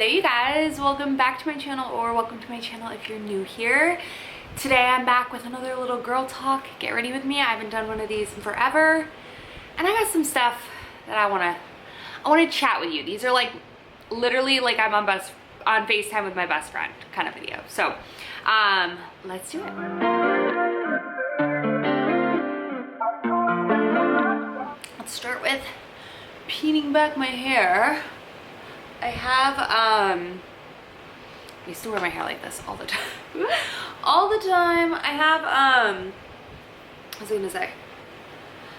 Hello you guys, welcome back to my channel, or welcome to my channel if you're new here. Today I'm back with another little girl talk. Get ready with me. I haven't done one of these in forever, and I got some stuff that I wanna chat with you. These are like literally like I'm on FaceTime with my best friend kind of video. So let's do it. Let's start with peeling back my hair. I have, I used to wear my hair like this all the time. All the time. I have, what was I gonna say?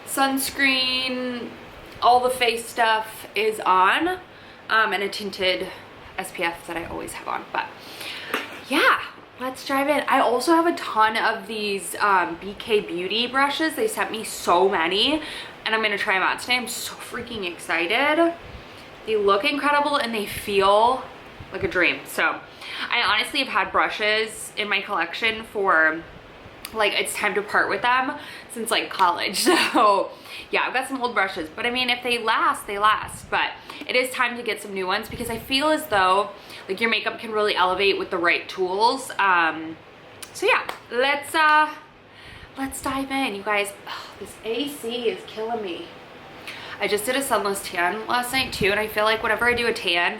Sunscreen, all the face stuff is on, and a tinted SPF that I always have on. But yeah, let's dive in. I also have a ton of these BK Beauty brushes. They sent me so many, and I'm gonna try them out today. I'm so freaking excited. They look incredible and they feel like a dream. So I honestly have had brushes in my collection for like, it's time to part with them since like college. So yeah, I've got some old brushes, but I mean, if they last, they last. But it is time to get some new ones because I feel as though like your makeup can really elevate with the right tools. So yeah, let's dive in, you guys. Oh, this AC is killing me. I just did a sunless tan last night too, and I feel like whenever I do a tan,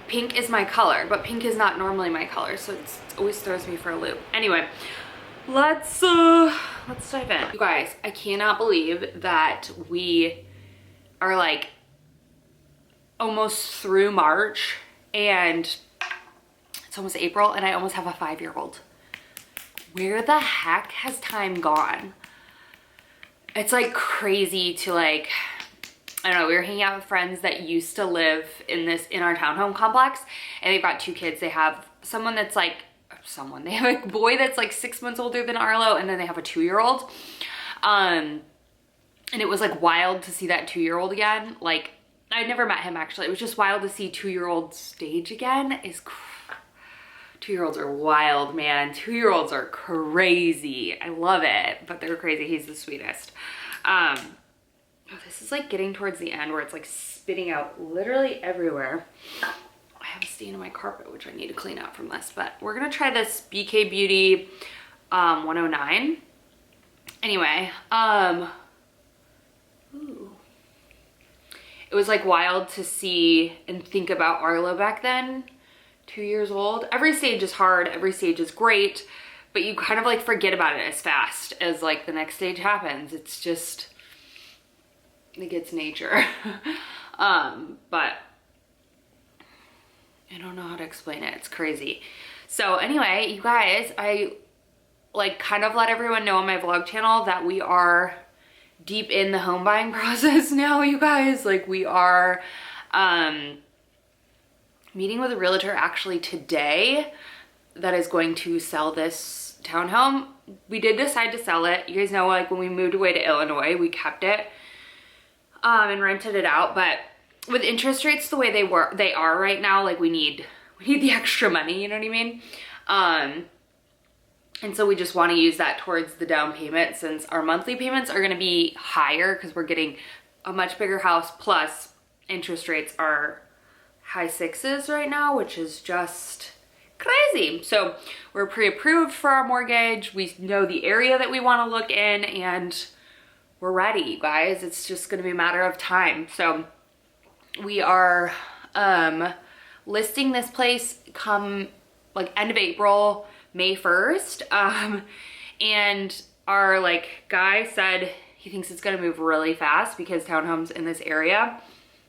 pink is my color, but pink is not normally my color, so it always throws me for a loop. Anyway, let's dive in. You guys, I cannot believe that we are like almost through March and it's almost April and I almost have a 5-year-old. Where the heck has time gone? It's like crazy to like, I don't know, we were hanging out with friends that used to live in our townhome complex, and they've got 2 kids. They have someone that's like, they have a boy that's like 6 months older than Arlo, and then they have a 2-year-old. And it was like wild to see that 2-year-old again. Like, I'd never met him actually. It was just wild to see 2-year-olds stage again. 2-year-olds are wild, man. 2-year-olds are crazy. I love it, but they're crazy. He's the sweetest. Oh, this is like getting towards the end where it's like spitting out literally everywhere. I have a stain on my carpet, which I need to clean out from this, but we're gonna try this BK Beauty 109. Anyway, ooh. It was like wild to see and think about Arlo back then, 2 years old. Every stage is hard, every stage is great, but you kind of like forget about it as fast as like the next stage happens. It's just, like it's nature. But I don't know how to explain it. It's crazy. So anyway, you guys, I like kind of let everyone know on my vlog channel that we are deep in the home buying process now, you guys. Like we are meeting with a realtor actually today that is going to sell this townhome. We did decide to sell it. You guys know, like when we moved away to Illinois, we kept it and rented it out, but with interest rates the way they are right now, like we need the extra money, you know what I mean? And so we just want to use that towards the down payment, since our monthly payments are going to be higher because we're getting a much bigger house, plus interest rates are high 6s right now, which is just crazy. So we're pre-approved for our mortgage. We know the area that we want to look in, and we're ready, you guys. It's just gonna be a matter of time. So we are listing this place come like end of April, May 1st. And our like guy said he thinks it's gonna move really fast because townhomes in this area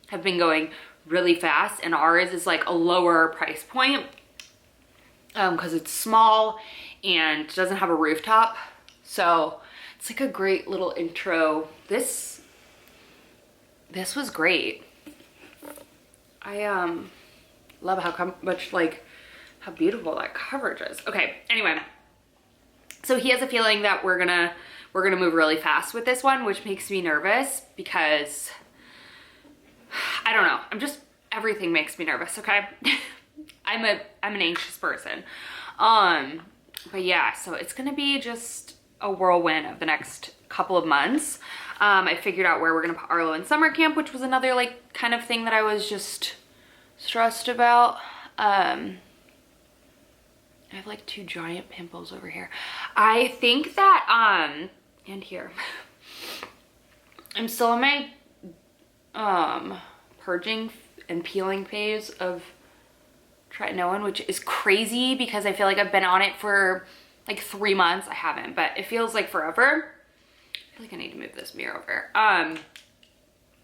have been going really fast, and ours is like a lower price point because it's small and doesn't have a rooftop. So it's like a great little intro. This was great. I love how beautiful that coverage is. Okay, anyway, so he has a feeling that we're gonna move really fast with this one, which makes me nervous because I don't know. Everything makes me nervous. Okay, I'm an anxious person. But yeah, so it's gonna be just a whirlwind of the next couple of months. I figured out where we're gonna put Arlo in summer camp, which was another like kind of thing that I was just stressed about. I have like 2 giant pimples over here. I think that, and here. I'm still in my, purging and peeling phase of tretinoin, which is crazy because I feel like I've been on it for like 3 months. I haven't, but it feels like forever. I feel like I need to move this mirror over. And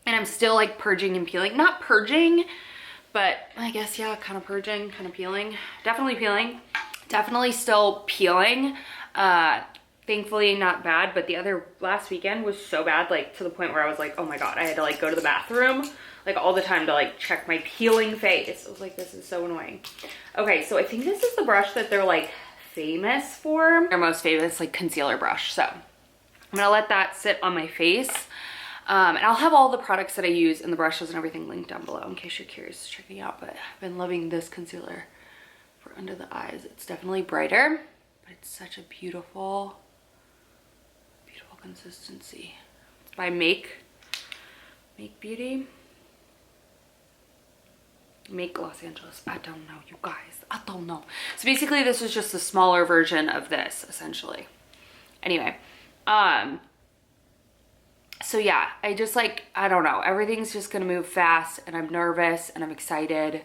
I'm still like purging and peeling. Not purging, but I guess, yeah, kind of purging, kind of peeling. Definitely peeling. Definitely still peeling. Thankfully not bad, but last weekend was so bad, like to the point where I was like, oh my God, I had to like go to the bathroom like all the time to like check my peeling face. I was like, this is so annoying. Okay, so I think this is the brush that they're like famous for. Their most famous like concealer brush. So I'm gonna let that sit on my face. And I'll have all the products that I use and the brushes and everything linked down below in case you're curious to check it out. But I've been loving this concealer for under the eyes. It's definitely brighter, but it's such a beautiful consistency. It's by Make Beauty. Make Los Angeles. I don't know, you guys. I don't know. So basically this is just a smaller version of this, essentially. Anyway, so yeah, I just like, I don't know. Everything's just gonna move fast and I'm nervous and I'm excited. And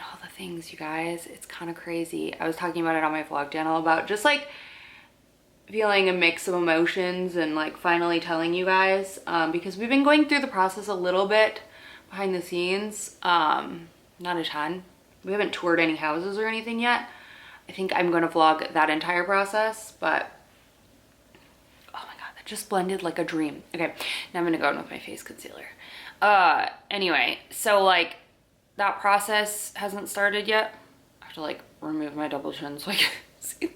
all the things, you guys, it's kind of crazy. I was talking about it on my vlog channel about just like feeling a mix of emotions and like finally telling you guys, because we've been going through the process a little bit behind the scenes, not a ton. We haven't toured any houses or anything yet. I think I'm going to vlog that entire process, but oh my God, that just blended like a dream. Okay, now I'm going to go in with my face concealer. Anyway, so like that process hasn't started yet. I have to like remove my double chin so I can see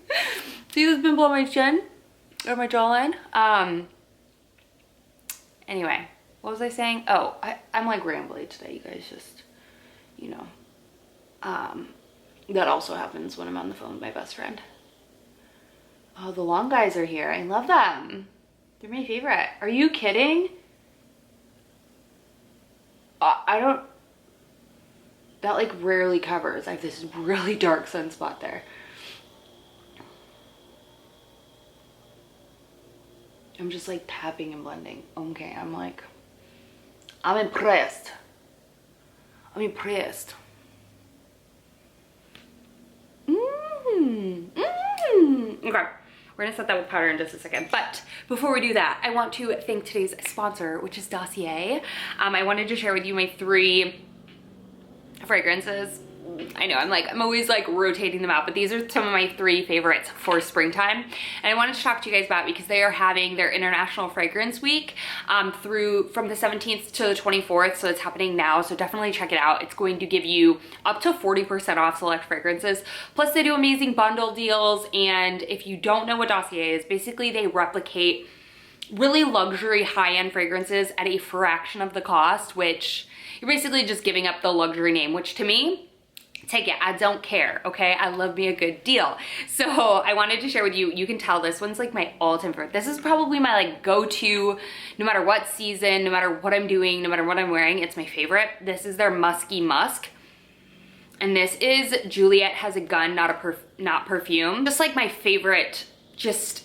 this pimple on my chin or my jawline. Anyway, what was I saying? Oh, I'm like rambling today, you guys. Just, you know, that also happens when I'm on the phone with my best friend. Oh, the long guys are here. I love them. They're my favorite. Are you kidding? I don't, that like rarely covers. I have this really dark sunspot there. I'm just like tapping and blending. Okay, I'm impressed. I'm impressed. Okay, we're gonna set that with powder in just a second. But before we do that, I want to thank today's sponsor, which is Dossier. I wanted to share with you my 3 fragrances. I know, I'm always like rotating them out, but these are some of my 3 favorites for springtime. And I wanted to talk to you guys about because they are having their International Fragrance Week from the 17th to the 24th. So it's happening now. So definitely check it out. It's going to give you up to 40% off select fragrances. Plus they do amazing bundle deals. And if you don't know what Dossier is, basically they replicate really luxury high-end fragrances at a fraction of the cost, which you're basically just giving up the luxury name, which to me, take it, I don't care, okay? I love me a good deal. So I wanted to share with you, you can tell this one's like my all-time favorite. This is probably my like go-to, no matter what season, no matter what I'm doing, no matter what I'm wearing, it's my favorite. This is their Musky Musk. And this is Juliet Has a Gun, not perfume. Just like my favorite, just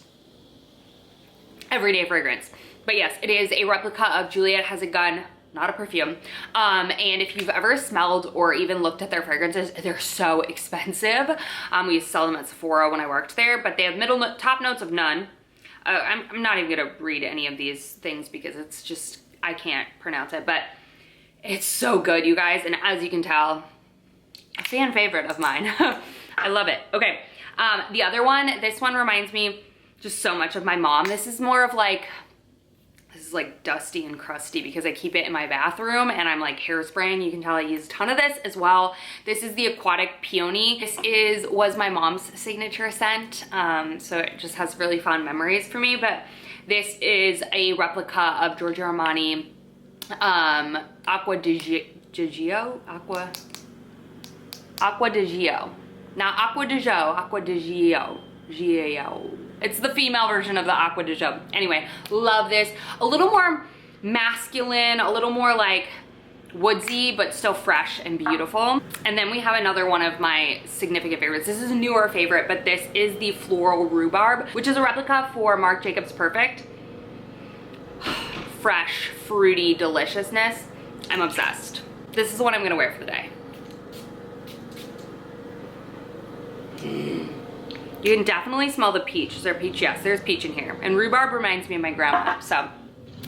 everyday fragrance. But yes, it is a replica of Juliet Has a Gun, not a perfume. And if you've ever smelled or even looked at their fragrances, they're so expensive. We used to sell them at Sephora when I worked there, but they have top notes of none. I'm not even gonna read any of these things because it's just, I can't pronounce it, but it's so good, you guys. And as you can tell, a fan favorite of mine. I love it. Okay, the other one, this one reminds me just so much of my mom. This is more of like, this is like dusty and crusty because I keep it in my bathroom and I'm like hairspraying. You can tell I use a ton of this as well. This is the Aquatic Peony. This was my mom's signature scent. So it just has really fond memories for me, but this is a replica of Giorgio Armani Acqua di Gio? Acqua di Gio. Not Acqua di Gio, Acqua di Gio. Gio. It's the female version of the Acqua di Gio. Anyway, love this. A little more masculine, a little more like woodsy, but still fresh and beautiful. And then we have another one of my significant favorites. This is a newer favorite, but this is the Floral Rhubarb, which is a replica for Marc Jacobs Perfect. Fresh, fruity deliciousness. I'm obsessed. This is the one I'm gonna wear for the day. You can definitely smell the peach. Is there peach? Yes, there's peach in here. And rhubarb reminds me of my grandma, so.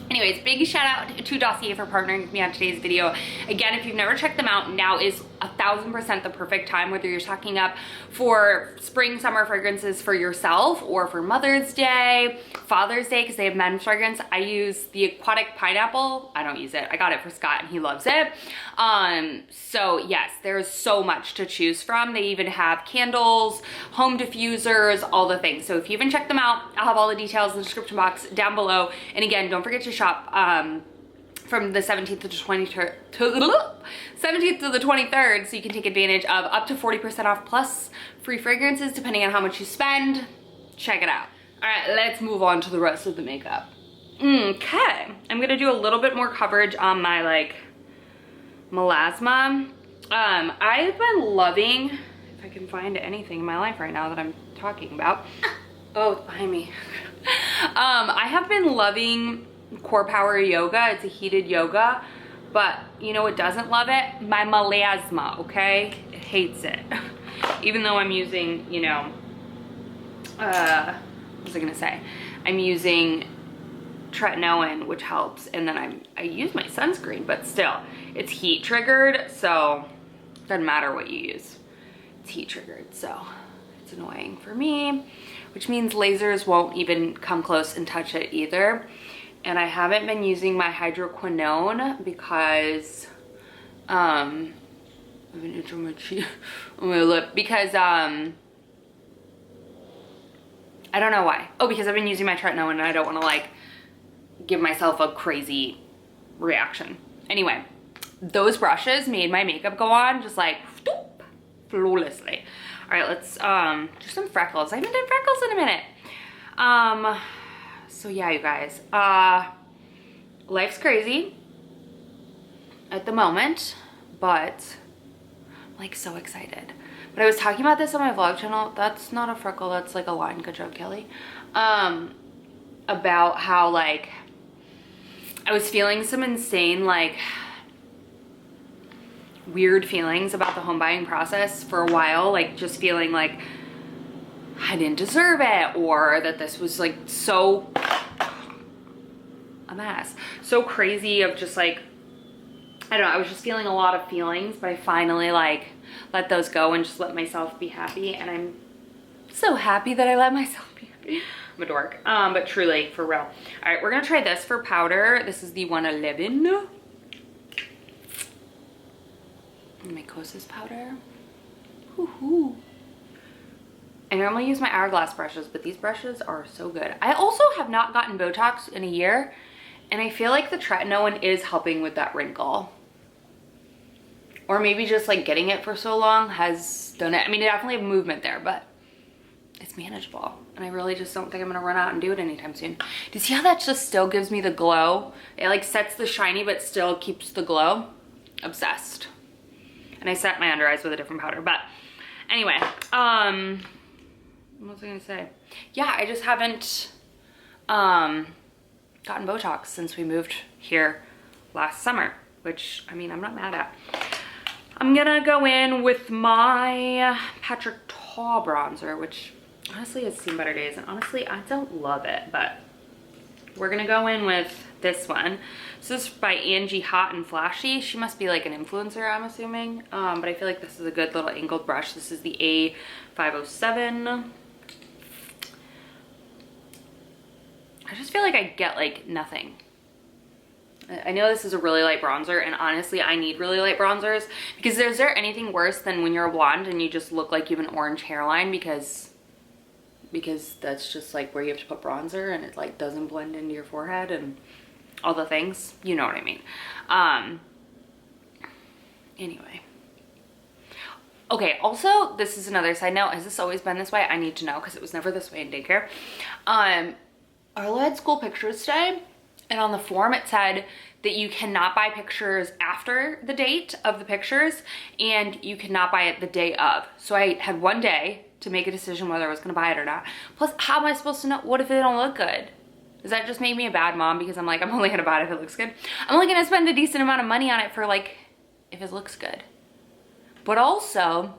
Anyways, big shout out to Dossier for partnering with me on today's video. Again, if you've never checked them out, now is 1000% the perfect time, whether you're stocking up for spring, summer fragrances for yourself or for Mother's Day, Father's Day, because they have men's fragrance. I use the Aquatic Pineapple. I don't use it. I got it for Scott and he loves it. So yes, there's so much to choose from. They even have candles, home diffusers, all the things. So if you haven't checked them out, I'll have all the details in the description box down below. And again, don't forget to shop from the 17th to the 23rd, 17th to the 23rd, so you can take advantage of up to 40% off plus free fragrances depending on how much you spend. Check it out. All right, let's move on to the rest of the makeup. Okay, I'm gonna do a little bit more coverage on my like melasma. I've been loving, if I can find anything in my life right now that I'm talking about. Oh, it's behind me. I have been loving Core Power Yoga. It's a heated yoga, but you know what doesn't love it? My melasma, okay? It hates it. Even though I'm using, you know, what was I gonna say? I'm using tretinoin, which helps, and then I use my sunscreen, but still, it's heat triggered, so it doesn't matter what you use. It's heat triggered, so it's annoying for me, which means lasers won't even come close and touch it either. And I haven't been using my hydroquinone because I've been itching my cheek on my lip because I don't know why. Oh, because I've been using my tretinoin and I don't want to like give myself a crazy reaction. Anyway, those brushes made my makeup go on just like flawlessly. All right, let's do some freckles. I haven't done freckles in a minute. So yeah, you guys, life's crazy at the moment, but I'm like so excited. But I was talking about this on my vlog channel. That's not a freckle, that's like a line. Good job, Kelly. About how like I was feeling some insane like weird feelings about the home buying process for a while, like just feeling like I didn't deserve it, or that this was like so a mess, so crazy of just like, I don't know, I was just feeling a lot of feelings, but I finally like let those go and just let myself be happy, and I'm so happy that I let myself be happy. I'm a dork, but truly, for real. All right, we're gonna try this for powder. This is the 111 Mycosis powder. Woohoo. I normally use my hourglass brushes, but these brushes are so good. I also have not gotten Botox in a year, and I feel like the tretinoin is helping with that wrinkle. Or maybe just like getting it for so long has done it. I mean, I definitely have movement there, but it's manageable. And I really just don't think I'm gonna run out and do it anytime soon. Do you see how that just still gives me the glow? It like sets the shiny, but still keeps the glow. Obsessed. And I set my under eyes with a different powder, but anyway, what was I gonna say? Yeah, I just haven't gotten Botox since we moved here last summer, which, I mean, I'm not mad at. I'm gonna go in with my Patrick Ta bronzer, which honestly has seen better days, and honestly, I don't love it, but we're gonna go in with this one. So this is by Angie Hot and Flashy. She must be like an influencer, I'm assuming, but I feel like this is a good little angled brush. This is the A507. I just feel like I get like nothing. I know this is a really light bronzer, and honestly I need really light bronzers, because is there anything worse than when you're a blonde and you just look like you have an orange hairline because that's just like where you have to put bronzer and it like doesn't blend into your forehead and all the things, you know what I mean. Anyway. Okay, also, this is another side note. Has this always been this way? I need to know, because it was never this way in daycare. Arlo had school pictures today, And on the form it said that you cannot buy pictures after the date of the pictures and you cannot buy it the day of. So I had one day to make a decision whether I was gonna buy it or not. Plus, how am I supposed to know? What if they don't look good? Does that just make me a bad mom because I'm like, I'm only gonna buy it if it looks good? I'm only gonna spend a decent amount of money on it for like, if it looks good. But also,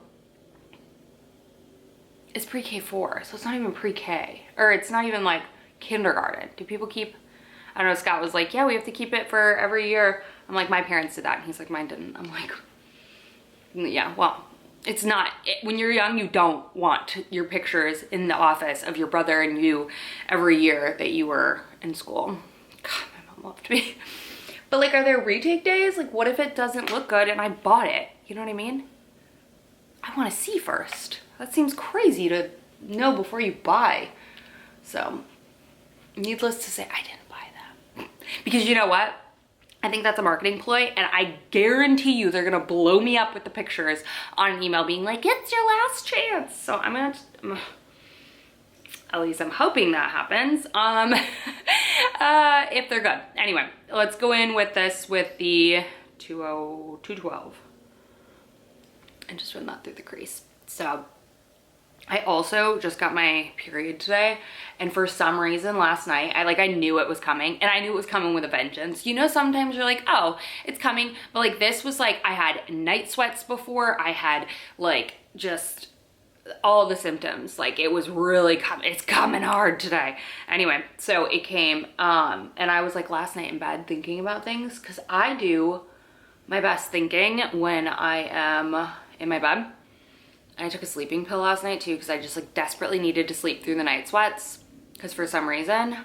it's pre-K4, so it's not even pre-K. Or it's not even like kindergarten. Do people keep, I don't know, Scott was like, yeah, we have to keep it for every year. I'm like, my parents did that. And he's like, mine didn't. I'm like, yeah, well, it's not, when you're young, you don't want your pictures in the office of your brother and you every year that you were in school. God, my mom loved me. But like, are there retake days? Like, what if it doesn't look good and I bought it? You know what I mean? I want to see first. That seems crazy to know before you buy. So, needless to say, I didn't buy that. Because you know what? I think that's a marketing ploy, and I guarantee you they're gonna blow me up with the pictures on an email being like, it's your last chance. So I'm gonna, at least I'm hoping that happens, if they're good. Anyway, let's go in with this with the 212 and just run that through the crease. So I also just got my period today, and for some reason last night, I knew it was coming, and I knew it was coming with a vengeance. You know, sometimes you're like, oh, it's coming, but like this was like, I had night sweats before, I had like just all the symptoms, like it was really coming, it's coming hard today. Anyway, so it came, and I was like last night in bed thinking about things, because I do my best thinking when I am in my bed. I took a sleeping pill last night too because I just like desperately needed to sleep through the night sweats, because for some reason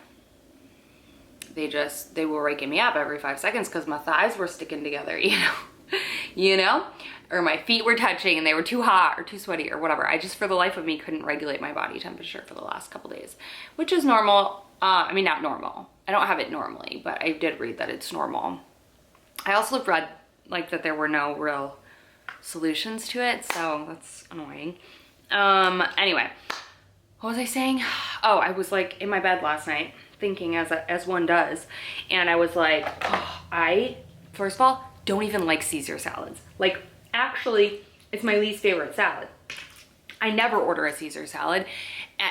they were waking me up every 5 seconds because my thighs were sticking together, you know, or my feet were touching and they were too hot or too sweaty or whatever. I just for the life of me couldn't regulate my body temperature for the last couple days, which is normal. I mean, not normal. I don't have it normally, but I did read that it's normal. I also read like that there were no real solutions to it, so that's annoying. Anyway, what was I saying? Oh, I was like in my bed last night thinking as one does, and I was like, oh, I first of all don't even like Caesar salads. Like, actually, it's my least favorite salad. I never order a Caesar salad,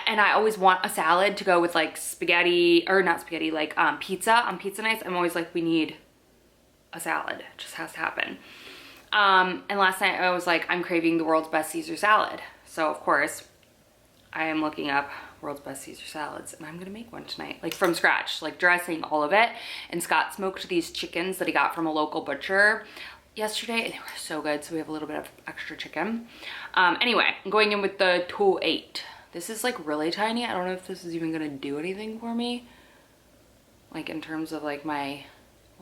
and I always want a salad to go with like spaghetti, or not spaghetti, like pizza. On pizza nights, I'm always like, we need a salad. It just has to happen. And last night I was like, I'm craving the world's best Caesar salad. So of course I am looking up world's best Caesar salads, and I'm gonna make one tonight, like from scratch, like dressing, all of it. And Scott smoked these chickens that he got from a local butcher yesterday, and they were so good. So we have a little bit of extra chicken. Anyway, I'm going in with the 208. This is like really tiny. I don't know if this is even gonna do anything for me, like in terms of like my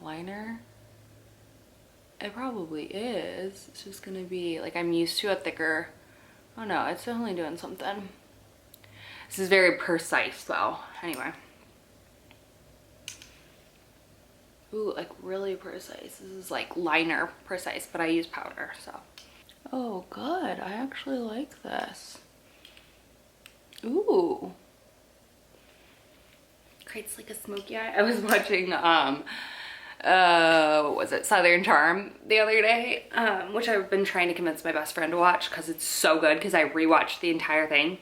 liner. It probably is. It's just gonna be like, I'm used to a thicker, oh no, it's definitely doing something. This is very precise though. Anyway. Ooh, like really precise. This is like liner precise, but I use powder, so. Oh, good. I actually like this. Ooh. Creates like a smoky eye. I was watching, what was it, Southern Charm the other day, which I've been trying to convince my best friend to watch because it's so good, because I rewatched the entire thing.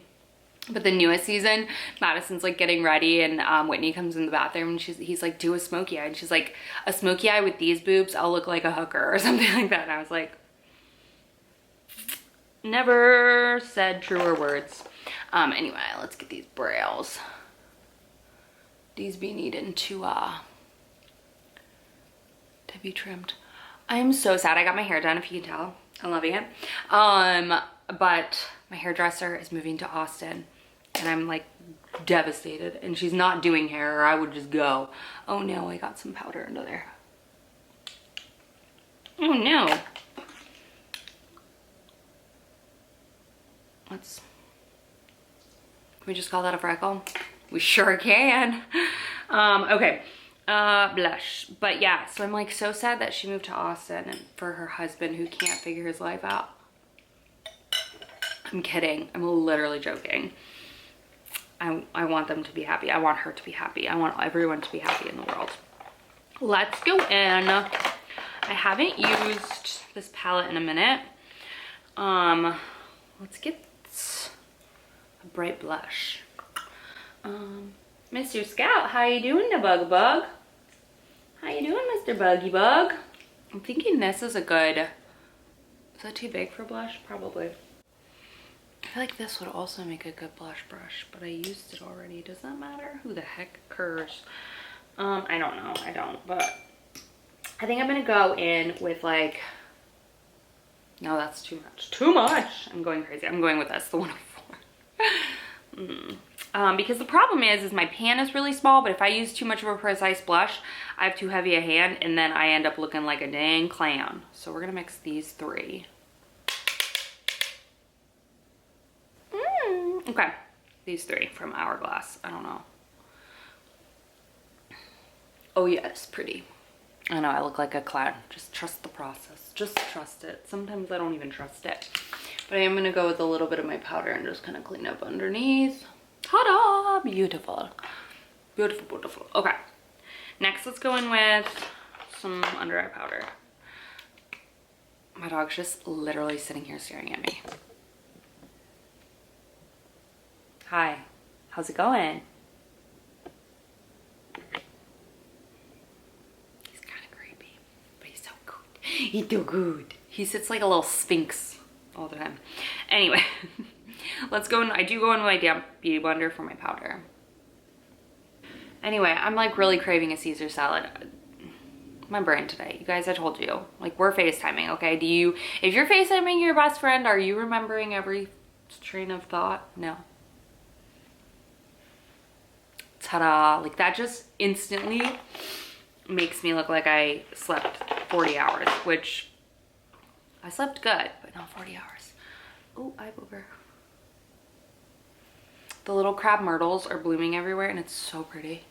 But the newest season, Madison's like getting ready, and Whitney comes in the bathroom, and he's like, do a smoky eye, and she's like, a smoky eye with these boobs, I'll look like a hooker or something like that. And I was like, never said truer words. Anyway, let's get these brows. These be needing to be trimmed. I am so sad I got my hair done, if you can tell. I'm loving it. But my hairdresser is moving to Austin, and I'm like devastated, and she's not doing hair, or I would just go. Oh no, I got some powder under there. Oh no. Can we just call that a freckle? We sure can. Okay. Blush. But yeah, so I'm like so sad that she moved to Austin, and for her husband who can't figure his life out. I'm kidding. I'm literally joking. I want them to be happy. I want her to be happy. I want everyone to be happy in the world. let's go in. I haven't used this palette in a minute. Let's get a bright blush. Mr. Scout, how you doing, the bug? How you doing, Mr. Buggy Bug? I'm thinking this is a good, is that too big for blush? Probably. I feel like this would also make a good blush brush, but I used it already. Does that matter? Who the heck cares? I don't know. I don't, but I think I'm gonna go in with like, no, that's too much. Too much. I'm going crazy. I'm going with this, the 104. Because the problem is my pan is really small, but if I use too much of a precise blush, I have too heavy a hand, and then I end up looking like a dang clown. So we're gonna mix these three. Okay, these three from Hourglass. I don't know. Oh yes, pretty. I know I look like a clown. Just trust the process. Just trust it. Sometimes I don't even trust it. But I am gonna go with a little bit of my powder and just kind of clean up underneath. Ta-da! Beautiful. Beautiful, beautiful. Okay. Next, let's go in with some under eye powder. My dog's just literally sitting here staring at me. Hi. How's it going? He's kind of creepy, but he's so good. He's too good. He sits like a little sphinx all the time. Anyway, let's go in. I do go in with my damp beauty blender for my powder. Anyway, I'm like really craving a Caesar salad. My brain today. You guys, I told you. Like, we're FaceTiming, okay? If you're FaceTiming your best friend, are you remembering every train of thought? No. Ta-da. Like, that just instantly makes me look like I slept 40 hours, which I slept good, but not 40 hours. Oh, eye booger. The little crab myrtles are blooming everywhere, and it's so pretty.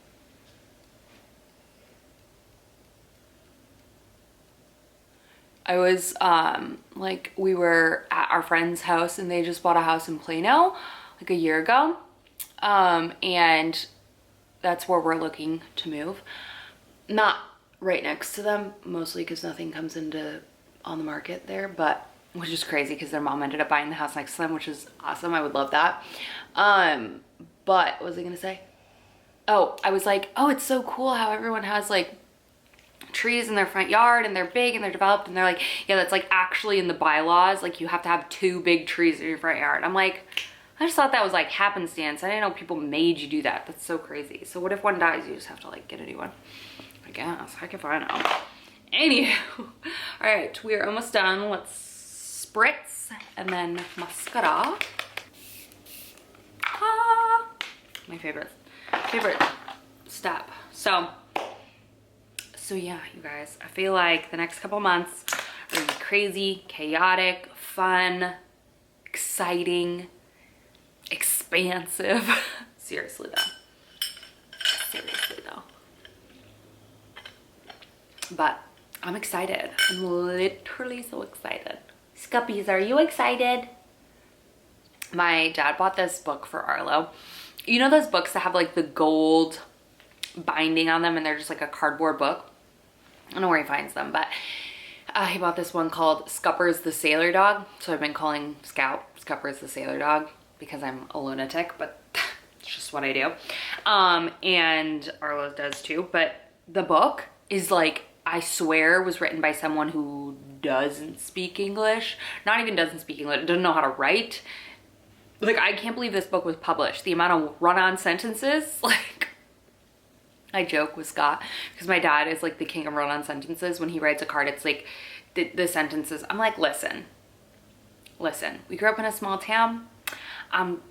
I was, like, we were at our friend's house, and they just bought a house in Plano, like a year ago, and that's where we're looking to move. Not right next to them, mostly because nothing comes on the market there, but which is crazy because their mom ended up buying the house next to them, which is awesome. I would love that. But what was I gonna say? Oh, I was like, oh, it's so cool how everyone has like trees in their front yard and they're big and they're developed, and they're like, yeah, that's like actually in the bylaws, like you have to have 2 big trees in your front yard. I'm like, I just thought that was like happenstance. I didn't know people made you do that. That's so crazy. So what if one dies? You just have to like get a new one. I guess. Heck if I know. Anywho. All right, we are almost done. Let's spritz and then mascara. Ah, my favorite step. So yeah, you guys, I feel like the next couple months are gonna be crazy, chaotic, fun, exciting, expansive. Seriously though. But I'm excited. I'm literally so excited. Scuppies, are you excited? My dad bought this book for Arlo. You know those books that have like the gold binding on them and they're just like a cardboard book? I don't know where he finds them, but he bought this one called Scuppers the Sailor Dog. So I've been calling Scout Scuppers the Sailor Dog because I'm a lunatic, but it's just what I do. And Arlo does too. But the book is like, I swear was written by someone who doesn't speak English. Not even doesn't speak English, doesn't know how to write. Like, I can't believe this book was published. The amount of run-on sentences, like, I joke with Scott because my dad is like the king of run-on sentences. When he writes a card, it's like the sentences. I'm like, listen, we grew up in a small town.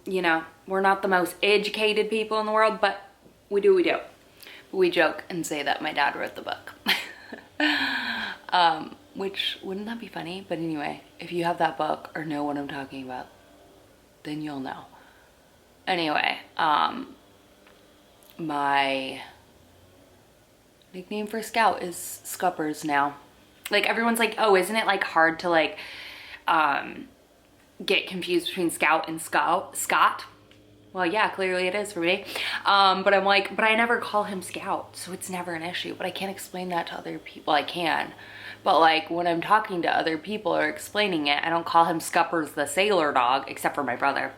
You know, we're not the most educated people in the world, but we do what we do. We joke and say that my dad wrote the book. Which, wouldn't that be funny? But anyway, if you have that book or know what I'm talking about, then you'll know. Anyway, my nickname for Scout is Scuppers now. Like, everyone's like, oh, isn't it like hard to like get confused between Scout and Scott? well, yeah, clearly it is for me. But I'm like, but I never call him Scout, so it's never an issue. But I can't explain that to other people. I can. But like when I'm talking to other people or explaining it, I don't call him Scuppers the sailor dog, except for my brother.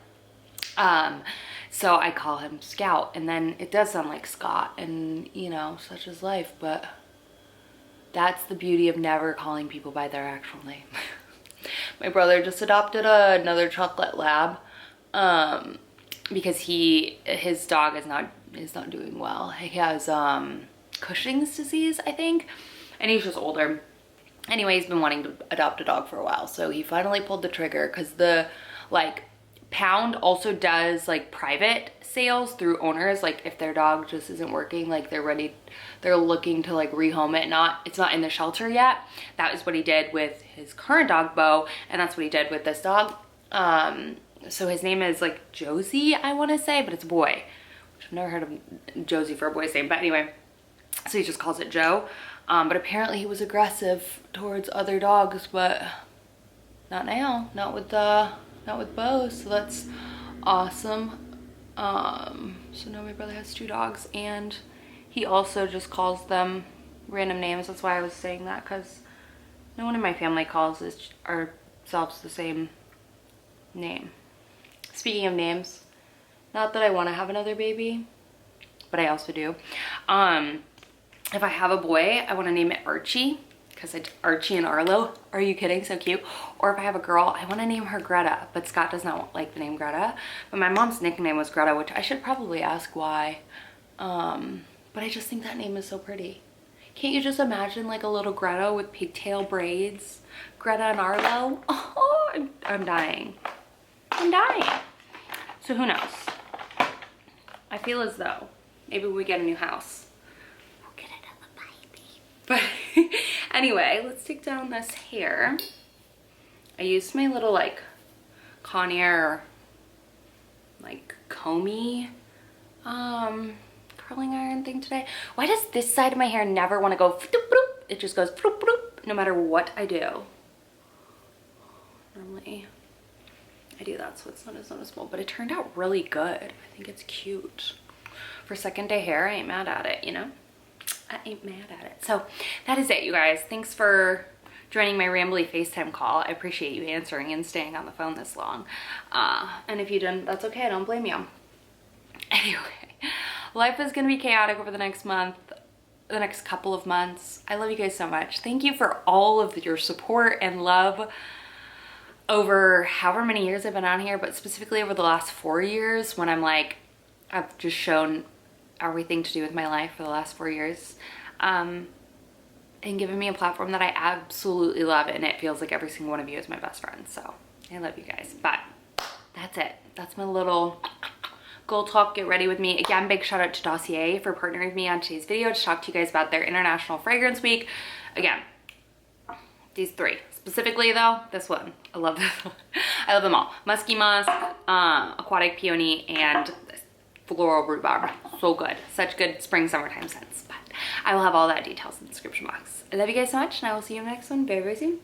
So I call him Scout, and then it does sound like Scott, and you know, such is life. But that's the beauty of never calling people by their actual name. My brother just adopted another chocolate lab. Because his dog is not doing well. He has Cushing's disease, I think, and he's just older. Anyway, he's been wanting to adopt a dog for a while, so he finally pulled the trigger, because the like Pound also does like private sales through owners. Like if their dog just isn't working, like they're looking to like rehome it, it's not in the shelter yet. That is what he did with his current dog Bo, and that's what he did with this dog. So his name is like Josie, I want to say, but it's a boy, which I've never heard of Josie for a boy's name. But anyway, so he just calls it Joe. But apparently he was aggressive towards other dogs, but not now, not with Bo. So that's awesome. So now my brother has 2 dogs, and he also just calls them random names. That's why I was saying that, because no one in my family calls ourselves the same name. Speaking of names, not that I want to have another baby, but I also do. If I have a boy, I want to name it Archie, because it's Archie and Arlo. Are you kidding? So cute. Or if I have a girl, I want to name her Greta, but Scott does not like the name Greta. But my mom's nickname was Greta, which I should probably ask why. But I just think that name is so pretty. Can't you just imagine like a little Greta with pigtail braids? Greta and Arlo? Oh, I'm dying. I'm dying. So who knows? I feel as though maybe when we get a new house, we'll get another baby. But anyway, let's take down this hair. I used my little like Conair like combie curling iron thing today. Why does this side of my hair never want to go floop? It just goes floop, no matter what I do. Normally I do that so it's not as noticeable, but it turned out really good. I think it's cute. For second day hair, I ain't mad at it, you know? I ain't mad at it. So that is it, you guys. Thanks for joining my rambly FaceTime call. I appreciate you answering and staying on the phone this long. And if you didn't, that's okay. I don't blame you. Anyway, life is gonna be chaotic over the next month, the next couple of months. I love you guys so much. Thank you for all of your support and love over however many years I've been on here, but specifically over the last 4 years, when I've just shown everything to do with my life for the last 4 years, and given me a platform that I absolutely love, and it feels like every single one of you is my best friend. So I love you guys. But that's it. That's my little goal talk. Get ready with me. Again, big shout out to DOSSIER for partnering with me on today's video to talk to you guys about their International Fragrance Week. Again, these 3. Specifically though, this one. I love this one. I love them all. Musky Musk, Aquatic Peony, and Floral Rhubarb. So good. Such good spring, summertime scents. But I will have all that details in the description box. I love you guys so much, and I will see you in the next one very, very soon.